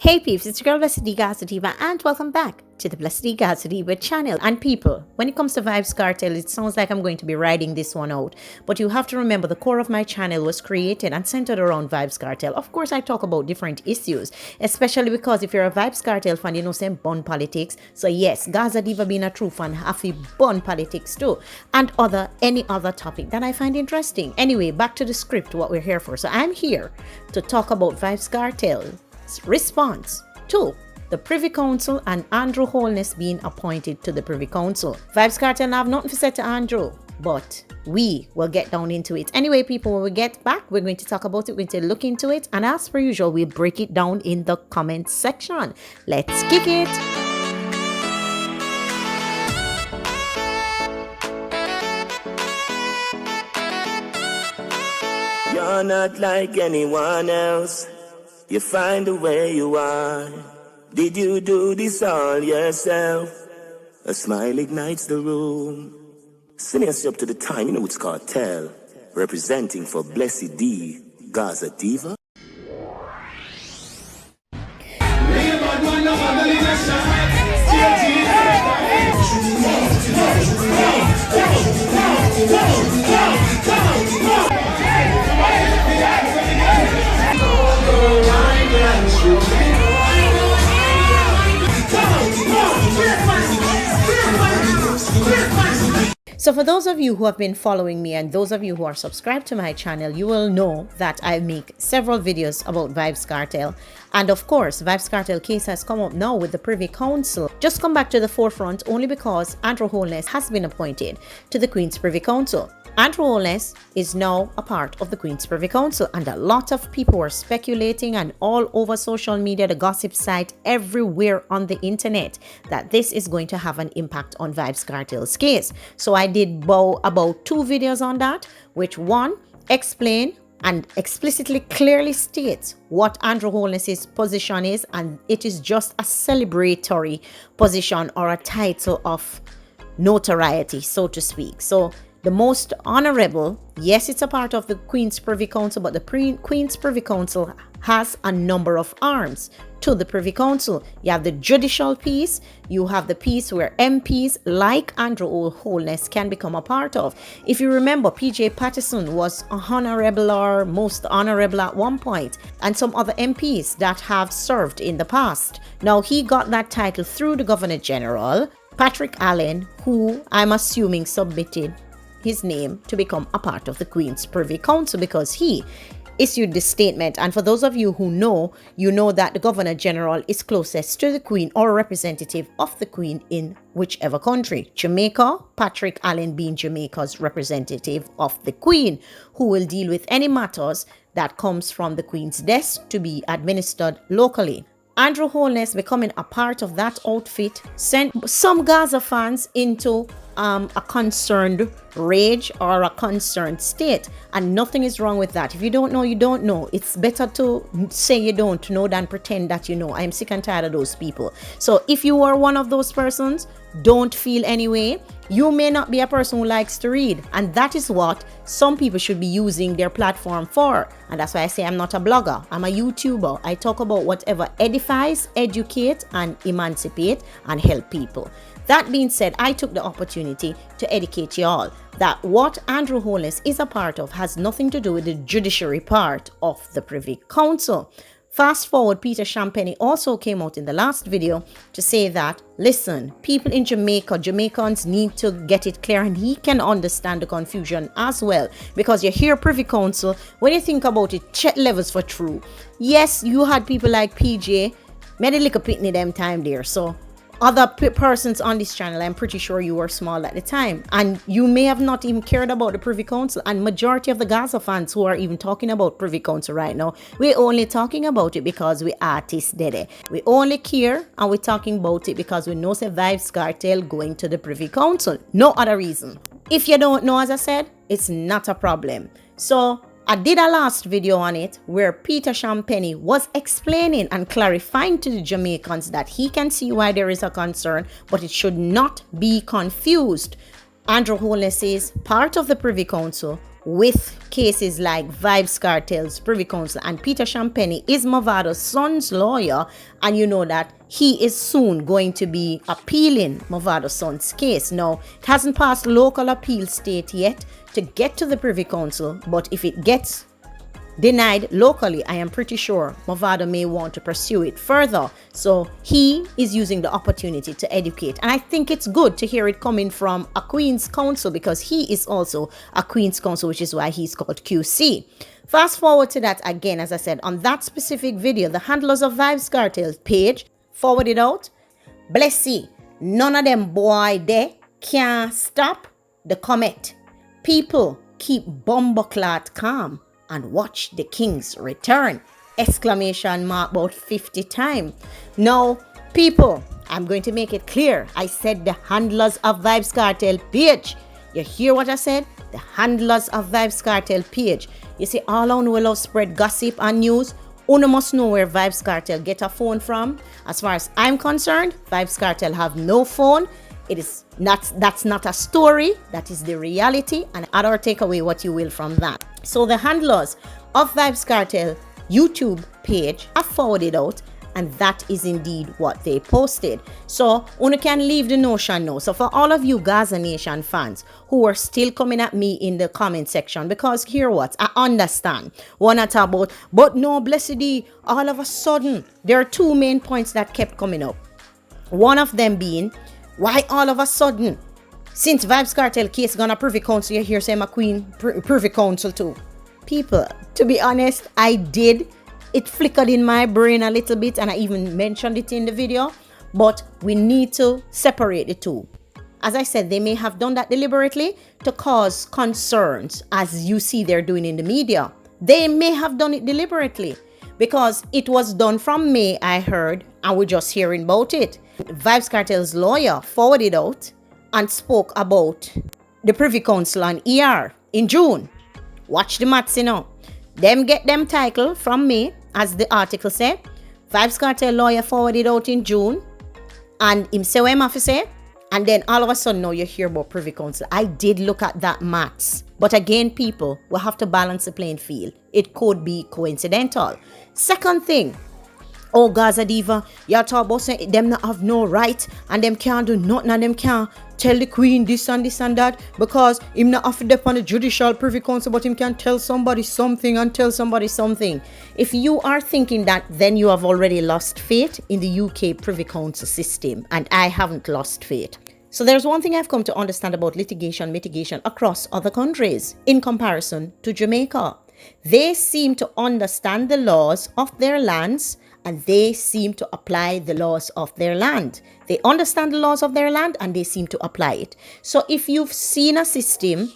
Hey peeps, it's your girl Blessydgazadiva and welcome back to the Blessydgazadiva channel. And people, when it comes to Vybz Kartel, it sounds like I'm going to be riding this one out. But you have to remember the core of my channel was created and centered around Vybz Kartel. Of course, I talk about different issues, especially because if you're a Vybz Kartel fan, you know some bun politics. So yes, Gazadiva being a true fan, have to bun politics too. And any other topic that I find interesting. Anyway, back to the script, what we're here for. So I'm here to talk about Vybz Kartel response to the Privy Council and Andrew Holness being appointed to the Privy Council. Vybz Kartel have nothing to say to Andrew, but we will get down into it. Anyway, people, when we get back, we're going to talk about it, we're going to look into it, and as per usual, we'll break it down in the comment section. Let's kick it. You're not like anyone else. You find the way you are. Did you do this all yourself? A smile ignites the room. Sending us up to the time, you know it's Cartel. Representing for Blessydgazadiva. So for those of you who have been following me and those of you who are subscribed to my channel, you will know that I make several videos about Vybz Kartel. And of course, Vybz Kartel case has come up now with the Privy Council. Just come back to the forefront only because Andrew Holness has been appointed to the Queen's Privy Council. Andrew Holness is now a part of the Queen's Privy Council, and a lot of people were speculating and all over social media, the gossip site, everywhere on the internet, that this is going to have an impact on Vybz Kartel's case. So I did about 2 videos on that, which one explain and explicitly clearly states what Andrew Holness's position is, and it is just a celebratory position or a title of notoriety, so to speak. So the most honorable, yes, it's a part of the Queen's Privy Council, but the Queen's Privy Council has a number of arms to the Privy Council. You have the judicial piece, you have the piece where MPs like Andrew Holness can become a part of. If you remember, PJ Patterson was a honorable or most honorable at one point, and some other MPs that have served in the past. Now, he got that title through the Governor General, Patrick Allen, who I'm assuming submitted his name to become a part of the Queen's Privy Council because he issued this statement. And for those of you who know, you know that the Governor General is closest to the Queen or representative of the Queen in whichever country. Jamaica, Patrick Allen being Jamaica's representative of the Queen, who will deal with any matters that comes from the Queen's desk to be administered locally. Andrew Holness becoming a part of that outfit sent some Gaza fans into a concerned rage or a concerned state, and nothing is wrong with that. If you don't know, you don't know. It's better to say you don't know than pretend that you know. I'm sick and tired of those people. So if you are one of those persons, don't feel any way. You may not be a person who likes to read, and that is what some people should be using their platform for. And that's why I say I'm not a blogger, I'm a YouTuber. I talk about whatever edifies, educate, and emancipate and help people. That being said, I took the opportunity to educate you all that what Andrew Holness is a part of has nothing to do with the judiciary part of the Privy Council. Fast forward, Peter Champagne also came out in the last video to say that, listen, people in Jamaica, Jamaicans need to get it clear, and he can understand the confusion as well. Because you hear Privy Council, when you think about it, check levels for true. Yes, you had people like PJ, made a little pitney them time there, so other persons on this channel, I'm pretty sure you were small at the time, and you may have not even cared about the Privy Council. And majority of the Gaza fans who are even talking about Privy Council right now, we're only talking about it because we artists did it. We only care and we're talking about it because we know say Vybz Kartel going to the Privy Council. No other reason. If you don't know, as I said, it's not a problem. So I did a last video on it where Peter Champagne was explaining and clarifying to the Jamaicans that he can see why there is a concern, but it should not be confused. Andrew Holness is part of the Privy Council with cases like Vybz Kartel's Privy Council, and Peter Champagne is Movado's son's lawyer, and you know that he is soon going to be appealing Movado's son's case. Now, it hasn't passed local appeal state yet to get to the Privy Council, but if it gets denied locally, I am pretty sure Movado may want to pursue it further. So he is using the opportunity to educate. And I think it's good to hear it coming from a Queen's Counsel, because he is also a Queen's Counsel, which is why he's called QC. Fast forward to that again, as I said, on that specific video, the handlers of Vybz Kartel's page forwarded out, Blessy, none of them boy there can't stop the comet. People keep bumbleclad calm and watch the king's return! Exclamation mark about 50 times. Now, people, I'm going to make it clear. I said the handlers of Vybz Kartel page. You hear what I said? The handlers of Vybz Kartel page. You see, all on will spread gossip and news. Uno must know where Vybz Kartel get a phone from. As far as I'm concerned, Vybz Kartel have no phone. That's not a story, that is the reality, and add or take away what you will from that. So the handlers of Vybz Kartel YouTube page have forwarded out, and that is indeed what they posted. So you can leave the notion now. So for all of you Gaza Nation fans who are still coming at me in the comment section, because hear what, I understand one at about, but no, Blessedy, all of a sudden there are two main points that kept coming up. One of them being, why all of a sudden, since Vybz Kartel case gonna Privy Council, you hear say my Queen Privy Council too? People, to be honest, it flickered in my brain a little bit, and I even mentioned it in the video, but we need to separate the two. As I said, they may have done that deliberately to cause concerns, as you see they're doing in the media. They may have done it deliberately, because it was done from May, I heard, and we're just hearing about it. Vybz Kartel's lawyer forwarded out and spoke about the Privy Council and ER in June. Watch the maths, you know. Them get them title from May, as the article say. Vybz Kartel lawyer forwarded out in June, and him say what him have to say, and then all of a sudden now you hear about Privy Council. I did look at that maths, but again, people will have to balance the playing field. It could be coincidental. Second thing, oh, Gazadiva, y'all talk about saying them not have no right, and them can't do nothing, and them can't tell the Queen this and this and that, because him not have to depend on the judicial Privy Council, but him can tell somebody something and tell somebody something. If you are thinking that, then you have already lost faith in the UK Privy Council system, and I haven't lost faith. So there's one thing I've come to understand about litigation mitigation across other countries in comparison to Jamaica. They seem to understand the laws of their lands, and they seem to apply the laws of their land. They understand the laws of their land, and they seem to apply it. So if you've seen a system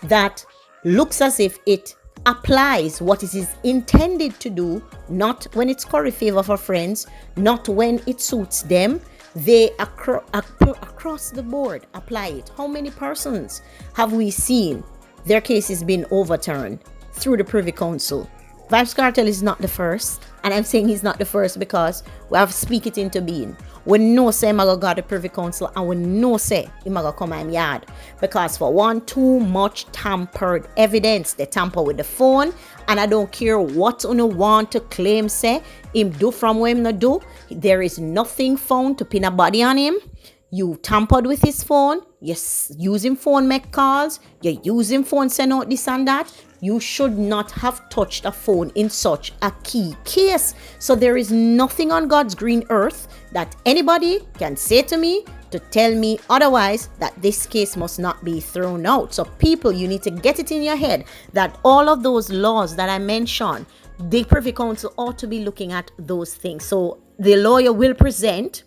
that looks as if it applies what it is intended to do, not when it's curry favor for friends, not when it suits them, they across the board apply it. How many persons have we seen their cases been overturned through the Privy Council? Vybz Kartel is not the first, and I'm saying he's not the first because we have speak it into being. We know say him go the Privy Council, and we know say him go come in yard, because for one, too much tampered evidence. They tamper with the phone, and I don't care what you want to claim say him do from where him not do. There is nothing found to pin a body on him. You tampered with his phone. You use him phone make calls. You use him phone send out this and that. You should not have touched a phone in such a key case. So there is nothing on God's green earth that anybody can say to me to tell me otherwise, that this case must not be thrown out. So people, you need to get it in your head that all of those laws that I mentioned, the Privy Council ought to be looking at those things. So the lawyer will present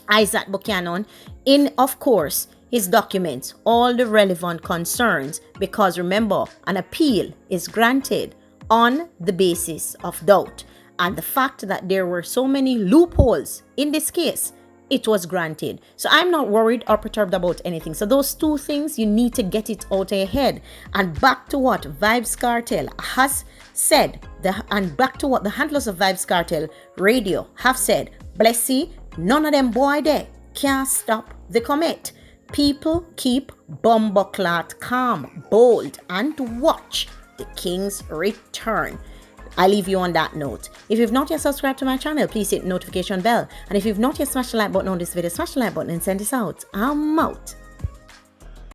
Isaac Buchanan in, of course, his documents all the relevant concerns, because remember, an appeal is granted on the basis of doubt, and the fact that there were so many loopholes in this case, it was granted. So I'm not worried or perturbed about anything. So those two things, you need to get it out of your head. And back to what Vybz Kartel has said, and back to what the handlers of Vybz Kartel radio have said, Blessy, none of them boy there can't stop the comet. People keep bumbleclot calm, bold, and watch the king's return. I leave you on that note. If you've not yet subscribed to my channel, please hit the notification bell. And if you've not yet smashed the like button on this video, smash the like button and send this out. I'm out.